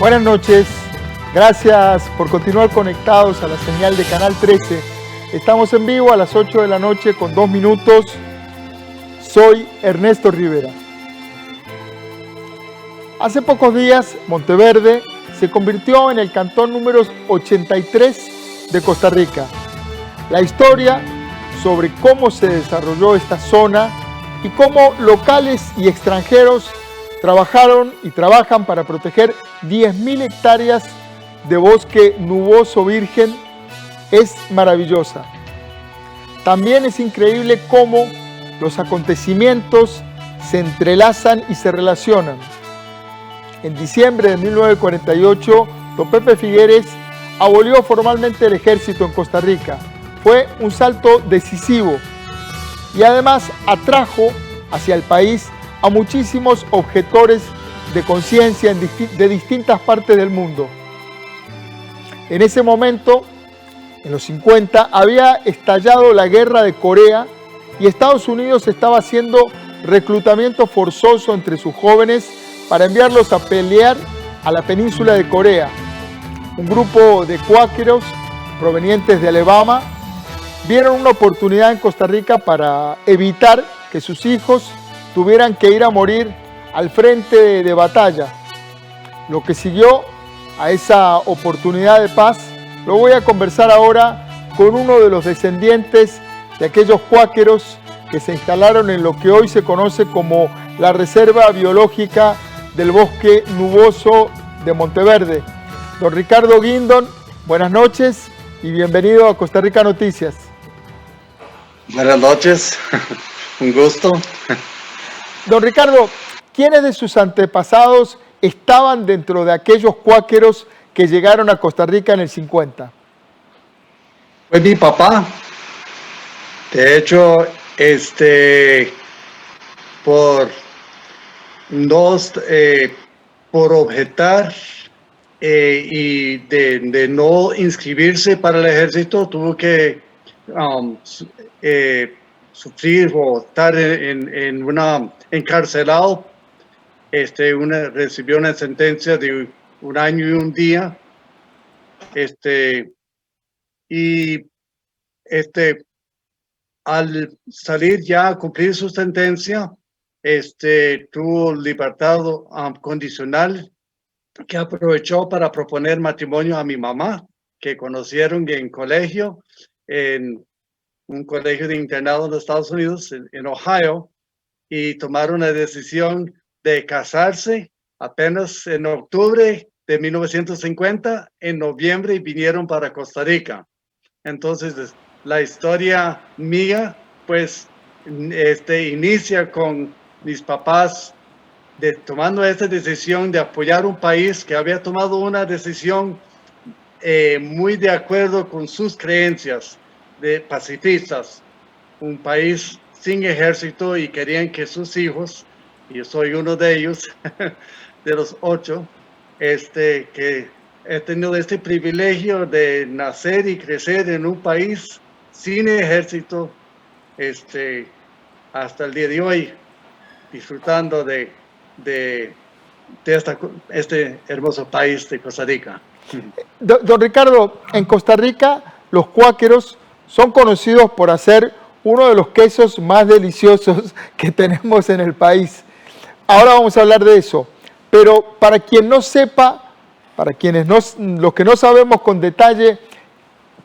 Buenas noches, gracias por continuar conectados a la señal de Canal 13. Estamos en vivo a las 8 de la noche con 2 minutos. Soy Ernesto Rivera. Hace pocos días, Monteverde se convirtió en el cantón número 83 de Costa Rica. La historia sobre cómo se desarrolló esta zona y cómo locales y extranjeros trabajaron y trabajan para proteger 10.000 hectáreas de bosque nuboso virgen es maravillosa. También es increíble cómo los acontecimientos se entrelazan y se relacionan. En diciembre de 1948, don Pepe Figueres abolió formalmente el ejército en Costa Rica. Fue un salto decisivo y además atrajo hacia el país a muchísimos objetores de conciencia de distintas partes del mundo. En ese momento, en los 50, había estallado la guerra de Corea y Estados Unidos estaba haciendo reclutamiento forzoso entre sus jóvenes para enviarlos a pelear a la península de Corea. Un grupo de cuáqueros provenientes de Alabama vieron una oportunidad en Costa Rica para evitar que sus hijos tuvieran que ir a morir al frente de batalla. Lo que siguió a esa oportunidad de paz lo voy a conversar ahora con uno de los descendientes de aquellos cuáqueros que se instalaron en lo que hoy se conoce como la Reserva Biológica del Bosque Nuboso de Monteverde. Don Ricardo Guindon, buenas noches y bienvenido a Costa Rica Noticias. Buenas noches, un gusto. Don Ricardo, ¿quiénes de sus antepasados estaban dentro de aquellos cuáqueros que llegaron a Costa Rica en el 50? Fue mi papá. De hecho, por objetar y de no inscribirse para el ejército, tuvo que sufrir o estar encarcelado. Recibió una sentencia de 1 año y 1 día. Al salir ya a cumplir su sentencia, tuvo libertad condicional, que aprovechó para proponer matrimonio a mi mamá, que conocieron en colegio, en un colegio de internado en los Estados Unidos, en Ohio, y tomaron la decisión de casarse apenas en octubre de 1950. En noviembre vinieron para Costa Rica. Entonces, la historia mía, pues, inicia con mis papás tomando esta decisión de apoyar un país que había tomado una decisión muy de acuerdo con sus creencias de pacifistas, un país sin ejército, y querían que sus hijos, y yo soy uno de ellos, de los 8, que he tenido este privilegio de nacer y crecer en un país sin ejército, hasta el día de hoy, disfrutando de este hermoso país de Costa Rica. Don Ricardo, en Costa Rica los cuáqueros son conocidos por hacer uno de los quesos más deliciosos que tenemos en el país. Ahora vamos a hablar de eso, pero para quien no sepa, los que no sabemos con detalle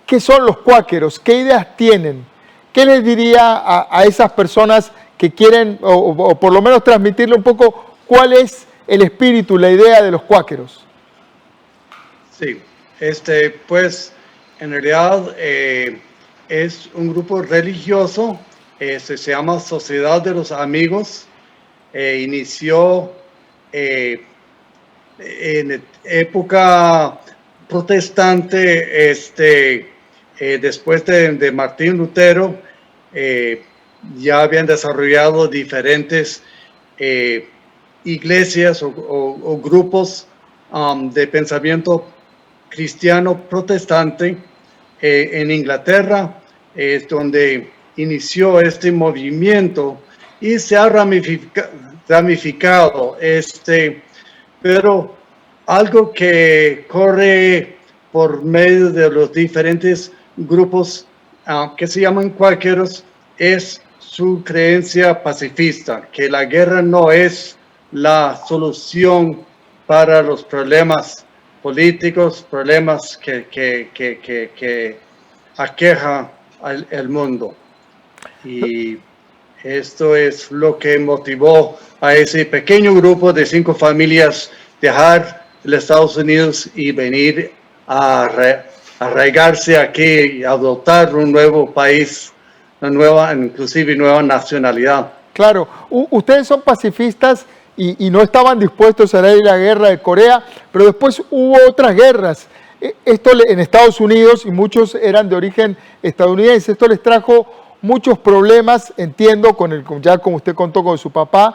qué son los cuáqueros, qué ideas tienen, ¿qué les diría a esas personas que quieren, o por lo menos transmitirle un poco cuál es el espíritu, la idea de los cuáqueros? Sí, pues en realidad es un grupo religioso, se llama Sociedad de los Amigos, inició en época protestante, después de Martín Lutero. Ya habían desarrollado diferentes iglesias o grupos de pensamiento cristiano protestante en Inglaterra, es donde inició este movimiento y se ha ramificado, pero algo que corre por medio de los diferentes grupos que se llaman cuáqueros es su creencia pacifista, que la guerra no es la solución para los problemas políticos, problemas que aqueja al mundo. Y esto es lo que motivó a ese pequeño grupo de 5 familias dejar los Estados Unidos y venir a arraigarse aquí y adoptar un nuevo país, una nueva, inclusive nueva nacionalidad. Claro, ustedes son pacifistas y no estaban dispuestos a ir a la guerra de Corea, pero después hubo otras guerras. Esto en Estados Unidos, y muchos eran de origen estadounidense, esto les trajo muchos problemas, entiendo, ya como usted contó con su papá,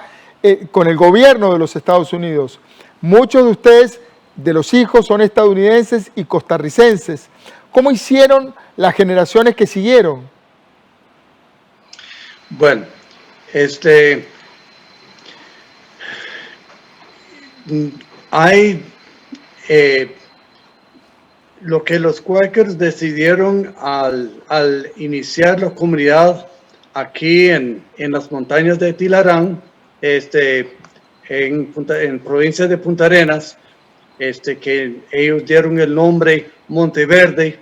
con el gobierno de los Estados Unidos. Muchos de ustedes, de los hijos, son estadounidenses y costarricenses. ¿Cómo hicieron las generaciones que siguieron? Bueno, hay lo que los Quakers decidieron al iniciar la comunidad aquí en las montañas de Tilarán, en provincia de Punta Arenas, que ellos dieron el nombre Monteverde,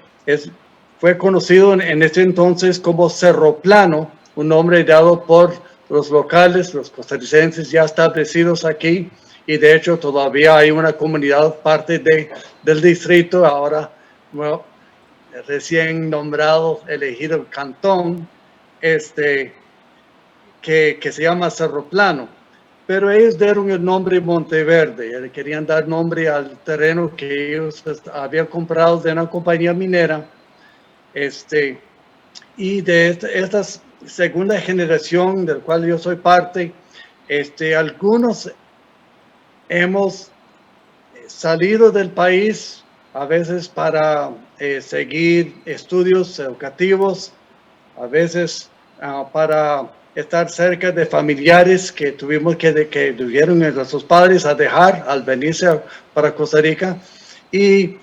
fue conocido en ese entonces como Cerro Plano, un nombre dado por los locales, los costarricenses ya establecidos aquí, y de hecho todavía hay una comunidad parte del distrito, ahora recién nombrado, elegido cantón, que se llama Cerro Plano. Pero ellos dieron el nombre Monteverde, querían dar nombre al terreno que ellos habían comprado de una compañía minera. Y de esta segunda generación del cual yo soy parte, algunos hemos salido del país a veces para seguir estudios educativos, a veces para estar cerca de familiares que tuvieron a nuestros padres a dejar al venirse para Costa Rica, y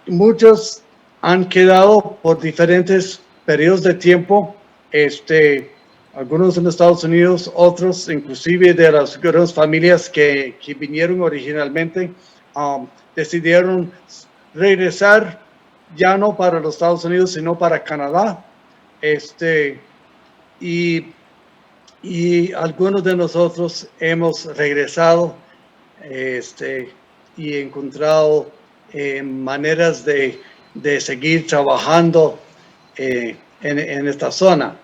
muchos han quedado por diferentes periodos de tiempo, algunos en Estados Unidos, otros inclusive de las grandes familias que vinieron originalmente, decidieron regresar ya no para los Estados Unidos, sino para Canadá. Y algunos de nosotros hemos regresado y encontrado maneras de seguir trabajando en esta zona.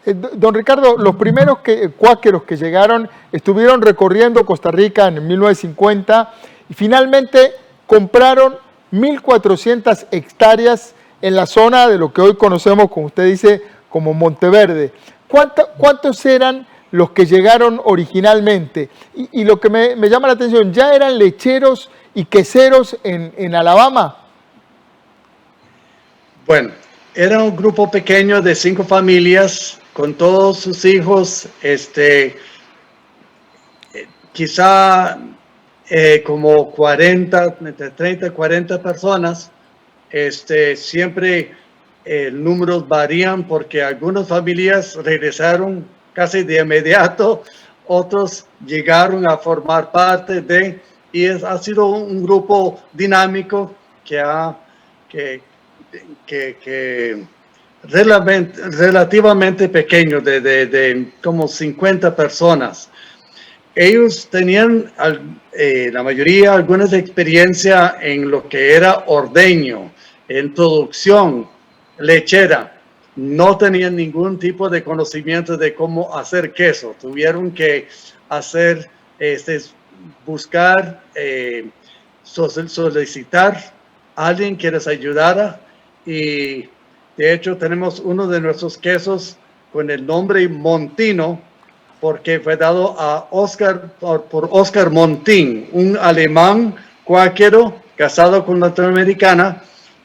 Don Ricardo, los primeros cuáqueros que llegaron estuvieron recorriendo Costa Rica en 1950 y finalmente compraron 1.400 hectáreas en la zona de lo que hoy conocemos, como usted dice, como Monteverde. ¿Cuántos eran los que llegaron originalmente? Y lo que me llama la atención, ¿ya eran lecheros y queseros en Alabama? Bueno, era un grupo pequeño de 5 familias con todos sus hijos, quizá como 40, entre 30 y 40 personas. Siempre números varían porque algunas familias regresaron casi de inmediato, otros llegaron a formar parte y ha sido un grupo dinámico que relativamente pequeño, de como 50 personas. Ellos tenían, la mayoría, algunas experiencia en lo que era ordeño, en producción lechera. No tenían ningún tipo de conocimiento de cómo hacer queso. Tuvieron que buscar, solicitar a alguien que les ayudara, y de hecho tenemos uno de nuestros quesos con el nombre Montino porque fue dado a por Oscar Montín, un alemán cuáquero casado con una norteamericana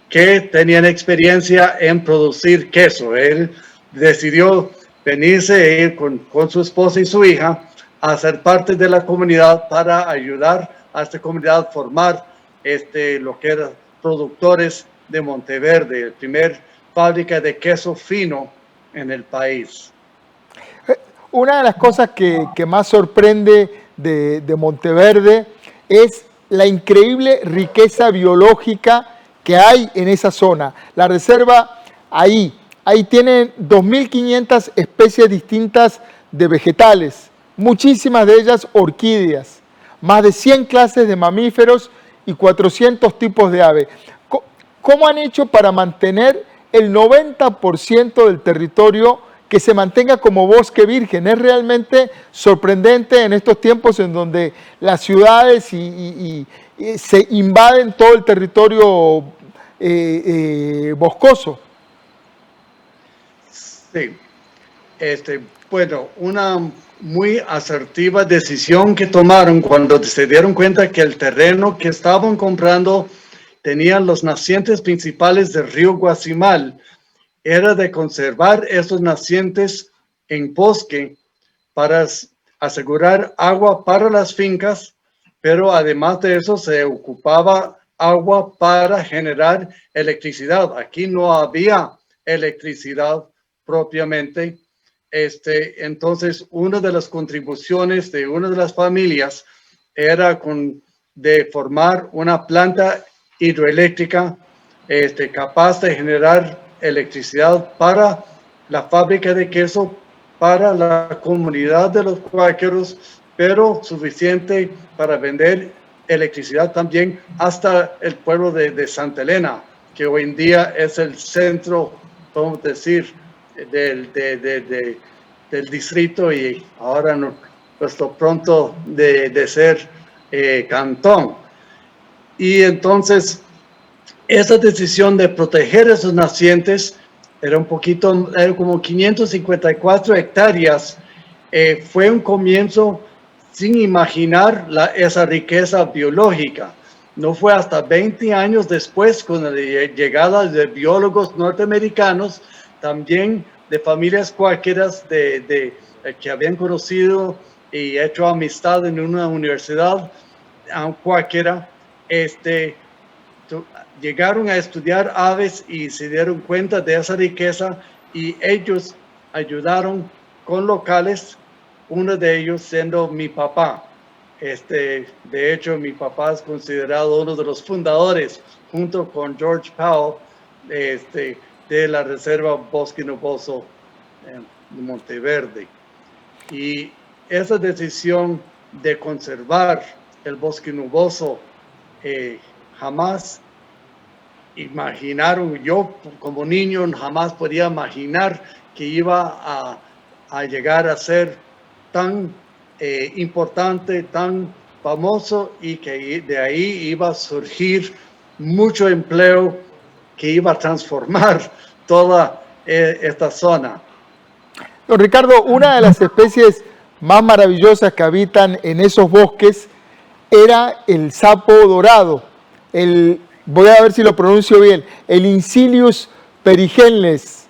que tenían experiencia en producir queso. Él decidió venirse con su esposa y su hija a ser parte de la comunidad para ayudar a esta comunidad a formar lo que eran productores de Monteverde, el primer fábrica de queso fino en el país. Una de las cosas que más sorprende de Monteverde es la increíble riqueza biológica que hay en esa zona. La reserva ahí tienen 2.500 especies distintas de vegetales, muchísimas de ellas orquídeas, más de 100 clases de mamíferos y 400 tipos de aves. ¿Cómo han hecho para mantener el 90% del territorio que se mantenga como bosque virgen? Es realmente sorprendente en estos tiempos en donde las ciudades se invaden todo el territorio boscoso. Sí, bueno, una muy asertiva decisión que tomaron cuando se dieron cuenta que el terreno que estaban comprando tenía los nacientes principales del río Guazimal, era de conservar esos nacientes en bosque para asegurar agua para las fincas, pero además de eso se ocupaba agua para generar electricidad. Aquí no había electricidad propiamente. Entonces, una de las contribuciones de una de las familias era de formar una planta hidroeléctrica capaz de generar electricidad para la fábrica de queso, para la comunidad de los cuáqueros, pero suficiente para vender electricidad también hasta el pueblo de Santa Elena, que hoy en día es el centro, podemos decir, del distrito y ahora nuestro pronto de ser cantón. Y entonces esa decisión de proteger esos nacientes era como 554 hectáreas. Fue un comienzo sin imaginar esa riqueza biológica. No fue hasta 20 años después, con la llegada de biólogos norteamericanos, también de familias cuáqueras que habían conocido y hecho amistad en una universidad cuáquera, llegaron a estudiar aves y se dieron cuenta de esa riqueza y ellos ayudaron con locales, uno de ellos siendo mi papá. De hecho, mi papá es considerado uno de los fundadores, junto con George Powell, de la Reserva Bosque Nuboso de Monteverde. Y esa decisión de conservar el bosque nuboso jamás imaginaron, yo como niño jamás podía imaginar que iba a llegar a ser tan importante, tan famoso y que de ahí iba a surgir mucho empleo que iba a transformar toda esta zona. Don Ricardo, una de las especies más maravillosas que habitan en esos bosques era el sapo dorado, voy a ver si lo pronuncio bien, el Incilius perigenles.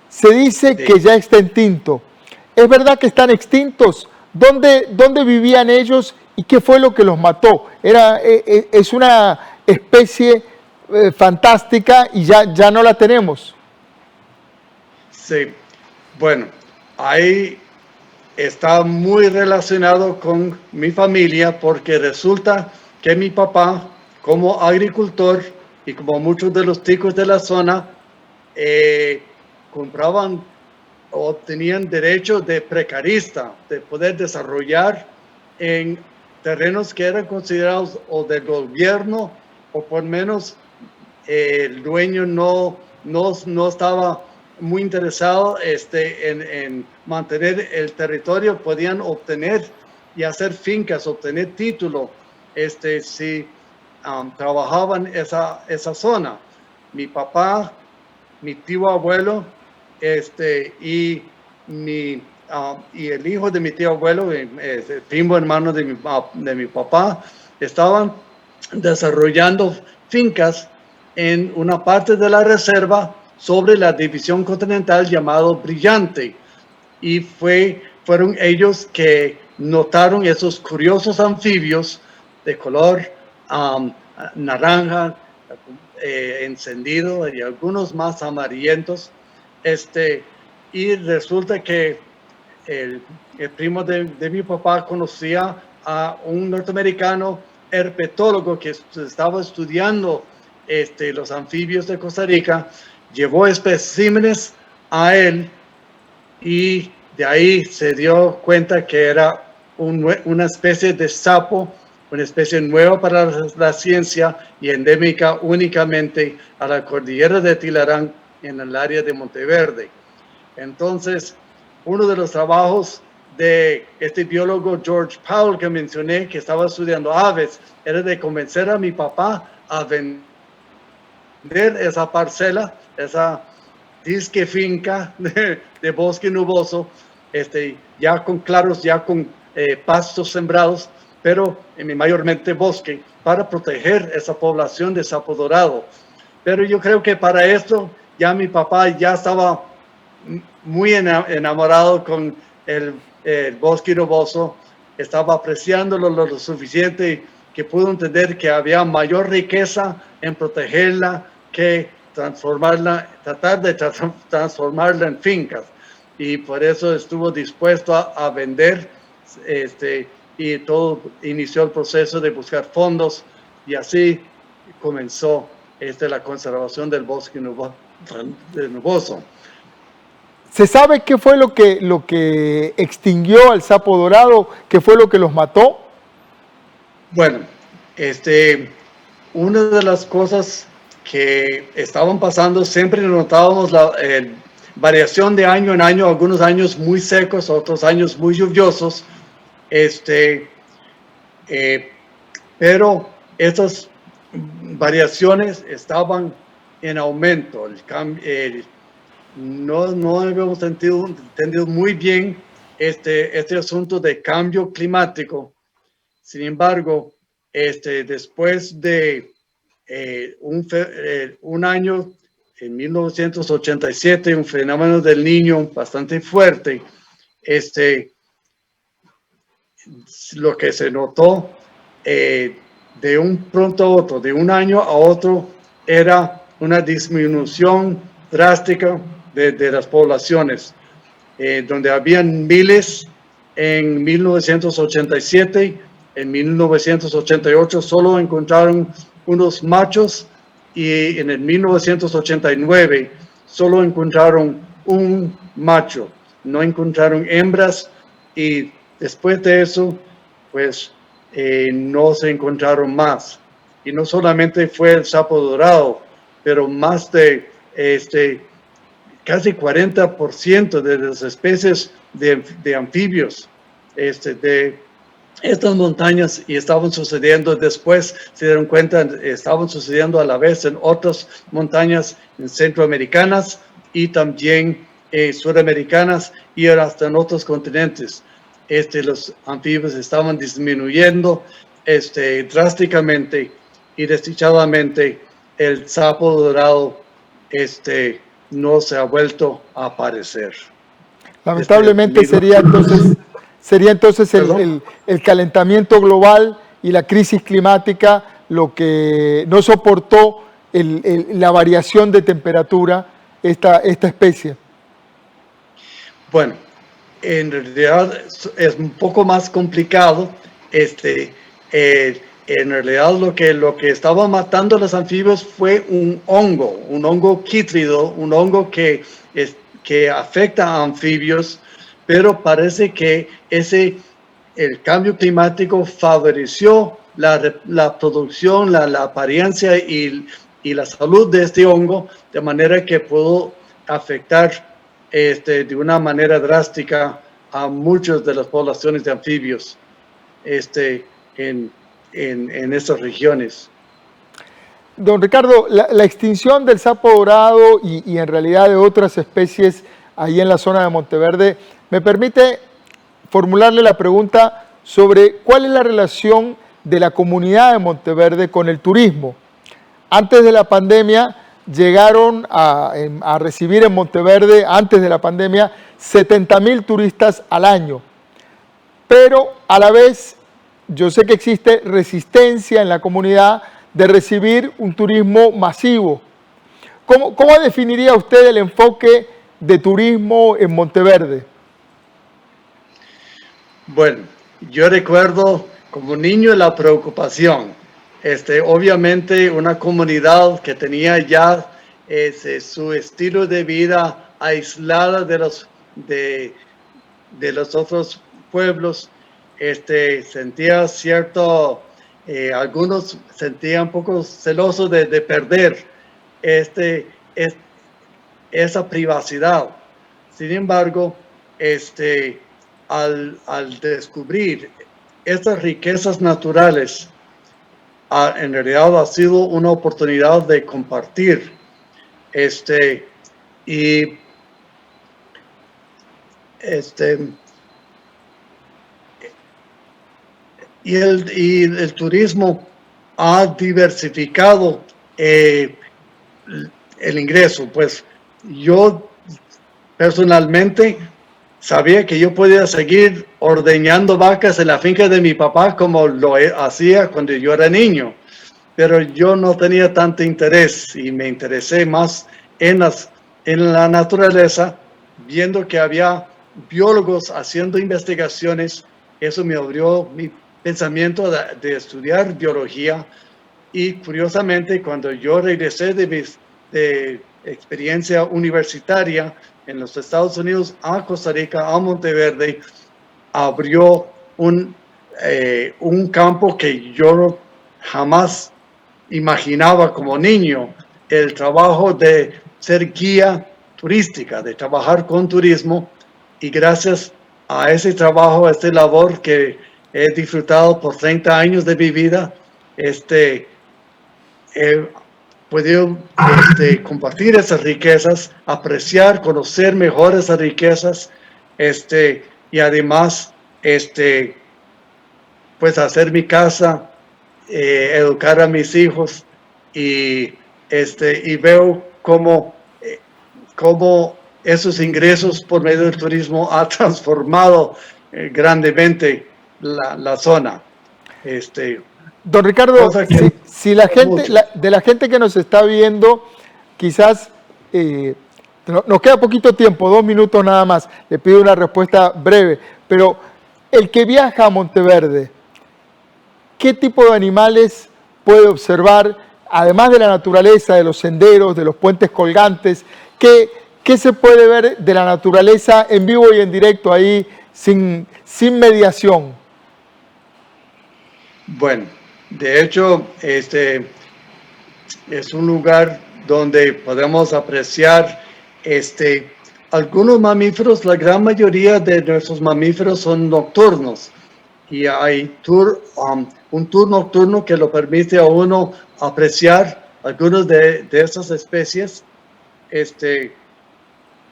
Se dice que ya está extinto. ¿Es verdad que están extintos? ¿Dónde vivían ellos y qué fue lo que los mató? Es una especie fantástica y ya no la tenemos. Sí, bueno, ahí está muy relacionado con mi familia porque resulta que mi papá, como agricultor y como muchos de los ticos de la zona, compraban o tenían derecho de precarista, de poder desarrollar en terrenos que eran considerados o del gobierno o por menos el dueño no estaba muy interesado en mantener el territorio, podían obtener y hacer fincas, obtener título, si trabajaban esa zona. Mi papá, mi tío abuelo, y el hijo de mi tío abuelo, el primo hermano de mi papá, estaban desarrollando fincas en una parte de la reserva sobre la división continental llamado Brillante. Y fueron ellos que notaron esos curiosos anfibios de color naranja, encendido y algunos más amarillentos. Y resulta que el primo de mi papá conocía a un norteamericano herpetólogo que estaba estudiando los anfibios de Costa Rica, llevó especímenes a él y de ahí se dio cuenta que era una especie de sapo, una especie nueva para la ciencia y endémica únicamente a la cordillera de Tilarán en el área de Monteverde. Entonces, uno de los trabajos de este biólogo George Powell que mencioné, que estaba estudiando aves, era de convencer a mi papá a vender esa parcela, esa disque finca de bosque nuboso, ya con claros, ya con pastos sembrados, pero mayormente bosque, para proteger esa población de sapo dorado. Pero yo creo que para esto ya mi papá ya estaba muy enamorado con el bosque nuboso, estaba apreciándolo lo suficiente que pudo entender que había mayor riqueza en protegerla que tratar de transformarla en fincas. Y por eso estuvo dispuesto a vender, y todo inició el proceso de buscar fondos y así comenzó la conservación del bosque nuboso. ¿Se sabe qué fue lo que extinguió al sapo dorado? ¿Qué fue lo que los mató? Bueno, una de las cosas que estaban pasando, siempre notábamos la variación de año en año, algunos años muy secos, otros años muy lluviosos, pero estas variaciones estaban en aumento. No habíamos entendido muy bien este asunto de cambio climático. Sin embargo, después de un año, en 1987, un fenómeno del Niño bastante fuerte, lo que se notó de un pronto a otro, de un año a otro, era una disminución drástica de las poblaciones, donde habían miles en 1987, en 1988 solo encontraron unos machos y en el 1989 solo encontraron un macho, no encontraron hembras y después de eso pues no se encontraron más. Y no solamente fue el sapo dorado, pero más de casi 40% de las especies de anfibios de estas montañas, y estaban sucediendo después, se dieron cuenta, estaban sucediendo a la vez en otras montañas centroamericanas y también sudamericanas y hasta en otros continentes. Los anfibios estaban disminuyendo drásticamente y desdichadamente el sapo dorado no se ha vuelto a aparecer. Lamentablemente sería entonces el calentamiento global y la crisis climática lo que no soportó la variación de temperatura esta especie. Bueno, en realidad es un poco más complicado. En realidad lo que estaba matando a los anfibios fue un hongo quítrido, un hongo que afecta a anfibios, pero parece que el cambio climático favoreció la producción, la apariencia y la salud de este hongo, de manera que pudo afectar de una manera drástica a muchas de las poblaciones de anfibios en estas regiones. Don Ricardo, la extinción del sapo dorado y en realidad de otras especies ahí en la zona de Monteverde me permite formularle la pregunta sobre cuál es la relación de la comunidad de Monteverde con el turismo. Antes de la pandemia llegaron a recibir en Monteverde, antes de la pandemia, 70,000 turistas al año. pero a la vez yo sé que existe resistencia en la comunidad de recibir un turismo masivo. ¿Cómo definiría usted el enfoque de turismo en Monteverde? Bueno, yo recuerdo como niño la preocupación. Obviamente una comunidad que tenía ya su estilo de vida aislada de los otros pueblos, sentía algunos sentían un poco celosos de perder esa privacidad. Sin embargo, al descubrir estas riquezas naturales, en realidad ha sido una oportunidad de compartir. Y el turismo ha diversificado el ingreso. Pues yo personalmente sabía que yo podía seguir ordeñando vacas en la finca de mi papá como lo hacía cuando yo era niño, pero yo no tenía tanto interés y me interesé más en la naturaleza, viendo que había biólogos haciendo investigaciones. Eso me abrió mi pensamiento de estudiar biología, y curiosamente cuando yo regresé de experiencia universitaria en los Estados Unidos a Costa Rica, a Monteverde, abrió un campo que yo jamás imaginaba como niño: el trabajo de ser guía turística, de trabajar con turismo. Y gracias a ese trabajo, a esta labor que he disfrutado por 30 años de mi vida, he podido compartir esas riquezas, apreciar, conocer mejor esas riquezas, y además pues hacer mi casa, educar a mis hijos, y veo cómo esos ingresos por medio del turismo ha transformado grandemente la zona. Don Ricardo, si la gente que nos está viendo, quizás nos queda poquito tiempo, 2 minutos nada más, le pido una respuesta breve, pero el que viaja a Monteverde, ¿qué tipo de animales puede observar, además de la naturaleza, de los senderos, de los puentes colgantes? ¿Qué se puede ver de la naturaleza en vivo y en directo ahí, sin mediación? Bueno, de hecho, es un lugar donde podemos apreciar algunos mamíferos. La gran mayoría de nuestros mamíferos son nocturnos, y hay un tour nocturno que lo permite a uno apreciar algunos de esas especies.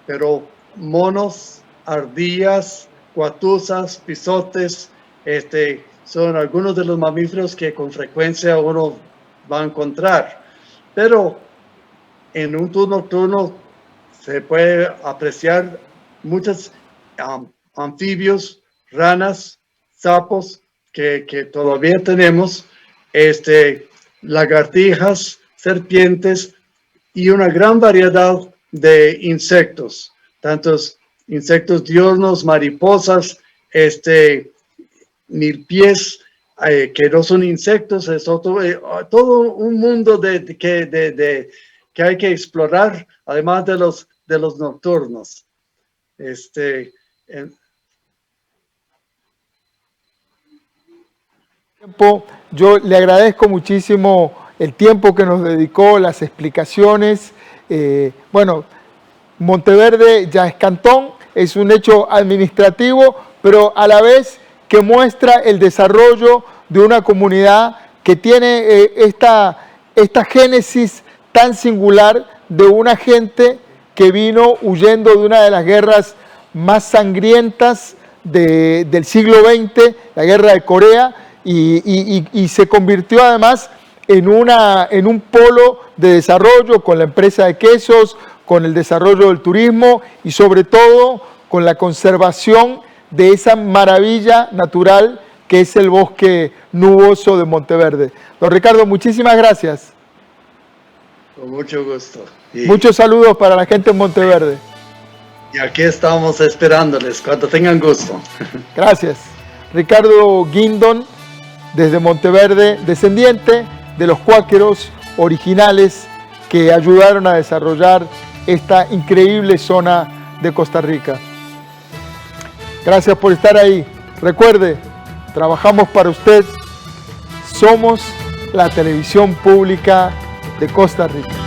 Pero monos, ardillas, cuatuzas, pisotes, son algunos de los mamíferos que con frecuencia uno va a encontrar. Pero en un tour nocturno se puede apreciar muchos anfibios, ranas, sapos que todavía tenemos, lagartijas, serpientes y una gran variedad de insectos, tantos insectos diurnos, mariposas, milpies, que no son insectos, es todo un mundo que hay que explorar, además de los nocturnos. Yo le agradezco muchísimo el tiempo que nos dedicó, las explicaciones. Bueno, Monteverde ya es cantón, es un hecho administrativo, pero a la vez que muestra el desarrollo de una comunidad que tiene esta génesis tan singular de una gente que vino huyendo de una de las guerras más sangrientas del siglo XX, la guerra de Corea, y se convirtió además en un polo de desarrollo con la empresa de quesos, con el desarrollo del turismo y sobre todo con la conservación de esa maravilla natural que es el bosque nuboso de Monteverde. Don Ricardo, muchísimas gracias. Con mucho gusto. Muchos saludos para la gente en Monteverde. Y aquí estamos esperándoles cuando tengan gusto. Gracias. Ricardo Guindon, desde Monteverde, descendiente de los cuáqueros originales que ayudaron a desarrollar esta increíble zona de Costa Rica. Gracias por estar ahí. Recuerde, trabajamos para usted. Somos la televisión pública de Costa Rica.